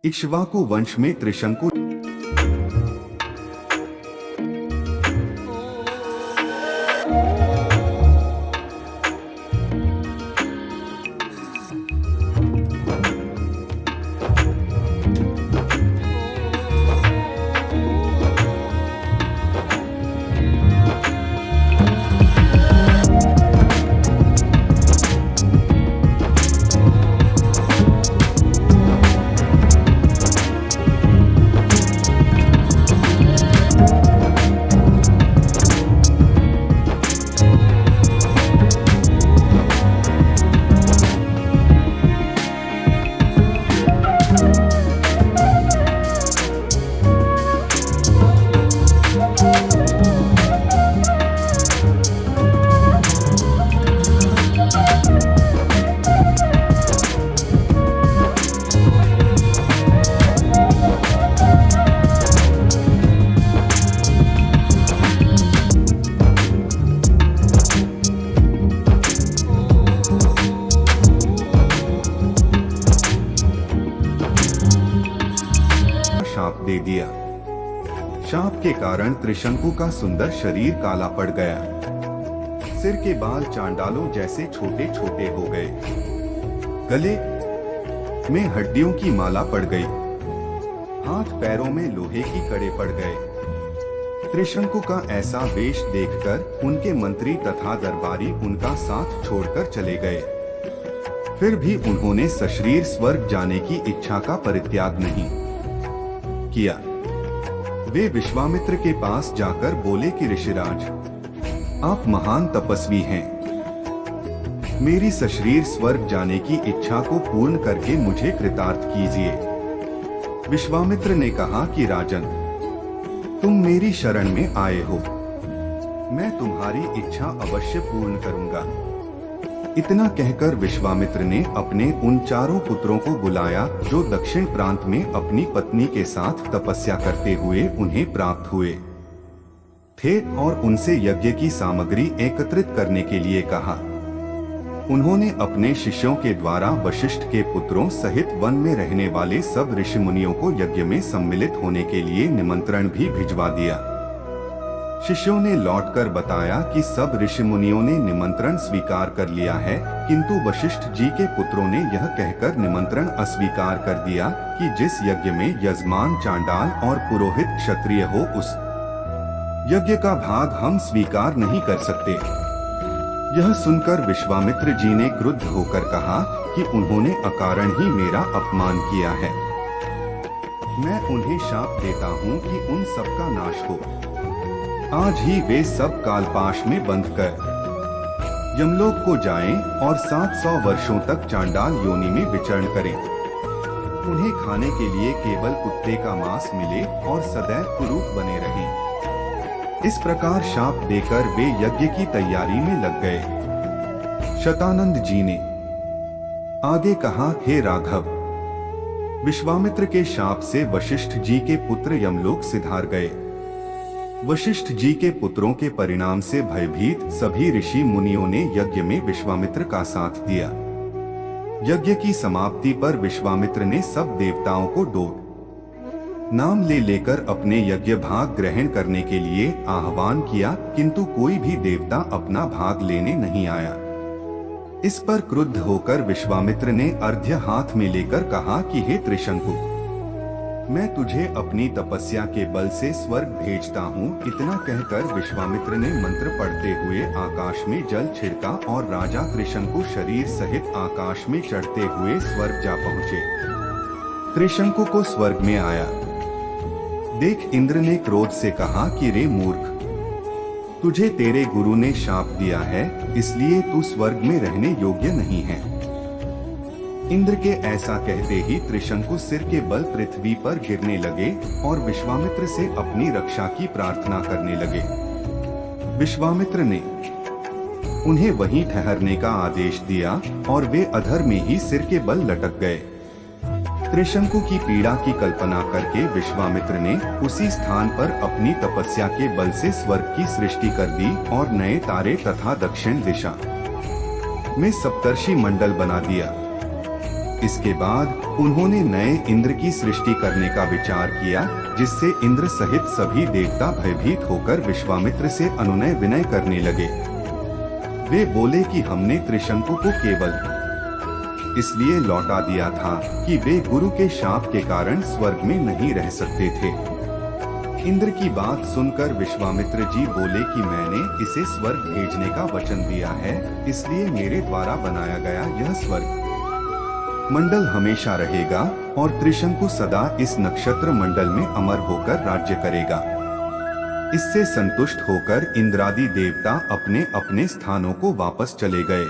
इक्ष्वाकु वंश में त्रिशंकु शाप दे दिया। शाप के कारण त्रिशंकु का सुंदर शरीर काला पड़ गया। सिर के बाल चांडालों जैसे छोटे छोटे हो गए। गले में हड्डियों की माला पड़ गई। हाथ पैरों में लोहे की कड़े पड़ गए। त्रिशंकु का ऐसा वेश देखकर उनके मंत्री तथा दरबारी उनका साथ छोड़कर चले गए। फिर भी उन्होंने सशरीर स्वर्ग जाने की इच्छा का परित्याग नहीं किया। वे विश्वामित्र के पास जाकर बोले कि ऋषिराज, आप महान तपस्वी हैं। मेरी सशरीर स्वर्ग जाने की इच्छा को पूर्ण करके मुझे कृतार्थ कीजिए। विश्वामित्र ने कहा कि राजन, तुम मेरी शरण में आए हो, मैं तुम्हारी इच्छा अवश्य पूर्ण करूंगा। इतना कहकर विश्वामित्र ने अपने उन चारों पुत्रों को बुलाया जो दक्षिण प्रांत में अपनी पत्नी के साथ तपस्या करते हुए उन्हें प्राप्त हुए थे और उनसे यज्ञ की सामग्री एकत्रित करने के लिए कहा। उन्होंने अपने शिष्यों के द्वारा वशिष्ठ के पुत्रों सहित वन में रहने वाले सब ऋषि मुनियों को यज्ञ में सम्मिलित होने के लिए निमंत्रण भी भिजवा दिया। शिष्यों ने लौटकर बताया कि सब ऋषि मुनियों ने निमंत्रण स्वीकार कर लिया है, किंतु वशिष्ठ जी के पुत्रों ने यह कहकर निमंत्रण अस्वीकार कर दिया कि जिस यज्ञ में यजमान चांडाल और पुरोहित क्षत्रिय हो, उस यज्ञ का भाग हम स्वीकार नहीं कर सकते। यह सुनकर विश्वामित्र जी ने क्रुद्ध होकर कहा कि उन्होंने अकारण ही मेरा अपमान किया है। मैं उन्हें शाप देता हूँ कि उन सबका नाश हो। आज ही वे सब कालपाश में बंध कर यमलोक को जाएं और 700 वर्षों तक चांडाल योनि में विचरण करें। उन्हें खाने के लिए केवल कुत्ते का मांस मिले और सदैव कुरूप बने रहें। इस प्रकार शाप देकर वे यज्ञ की तैयारी में लग गए। शतानंद जी ने आगे कहा, हे राघव, विश्वामित्र के शाप से वशिष्ठ जी के पुत्र यमलोक सिधार गए। वशिष्ठ जी के पुत्रों के परिणाम से भयभीत सभी ऋषि मुनियों ने यज्ञ में विश्वामित्र का साथ दिया। यज्ञ की समाप्ति पर विश्वामित्र ने सब देवताओं को डोट नाम ले लेकर अपने यज्ञ भाग ग्रहण करने के लिए आह्वान किया, किंतु कोई भी देवता अपना भाग लेने नहीं आया। इस पर क्रुद्ध होकर विश्वामित्र ने अर्घ्य हाथ में लेकर कहा कि हे त्रिशंकु, मैं तुझे अपनी तपस्या के बल से स्वर्ग भेजता हूँ। इतना कहकर विश्वामित्र ने मंत्र पढ़ते हुए आकाश में जल छिड़का और राजा त्रिशंकु शरीर सहित आकाश में चढ़ते हुए स्वर्ग जा पहुँचे। त्रिशंकु को स्वर्ग में आया देख इंद्र ने क्रोध से कहा कि रे मूर्ख, तुझे तेरे गुरु ने शाप दिया है, इसलिए तू स्वर्ग में रहने योग्य नहीं है। इंद्र के ऐसा कहते ही त्रिशंकु सिर के बल पृथ्वी पर गिरने लगे और विश्वामित्र से अपनी रक्षा की प्रार्थना करने लगे। विश्वामित्र ने उन्हें वहीं ठहरने का आदेश दिया और वे अधर में ही सिर के बल लटक गए। त्रिशंकु की पीड़ा की कल्पना करके विश्वामित्र ने उसी स्थान पर अपनी तपस्या के बल से स्वर्ग की सृष्टि कर दी और नए तारे तथा दक्षिण दिशा में सप्तर्षि मंडल बना दिया। इसके बाद उन्होंने नए इंद्र की सृष्टि करने का विचार किया, जिससे इंद्र सहित सभी देवता भयभीत होकर विश्वामित्र से अनुनय विनय करने लगे। वे बोले कि हमने त्रिशंकु को केवल इसलिए लौटा दिया था कि वे गुरु के शाप के कारण स्वर्ग में नहीं रह सकते थे। इंद्र की बात सुनकर विश्वामित्र जी बोले कि मैंने इसे स्वर्ग भेजने का वचन दिया है, इसलिए मेरे द्वारा बनाया गया यह स्वर्ग मंडल हमेशा रहेगा और त्रिशंकु सदा इस नक्षत्र मंडल में अमर होकर राज्य करेगा। इससे संतुष्ट होकर इंद्रादि देवता अपने अपने स्थानों को वापस चले गए।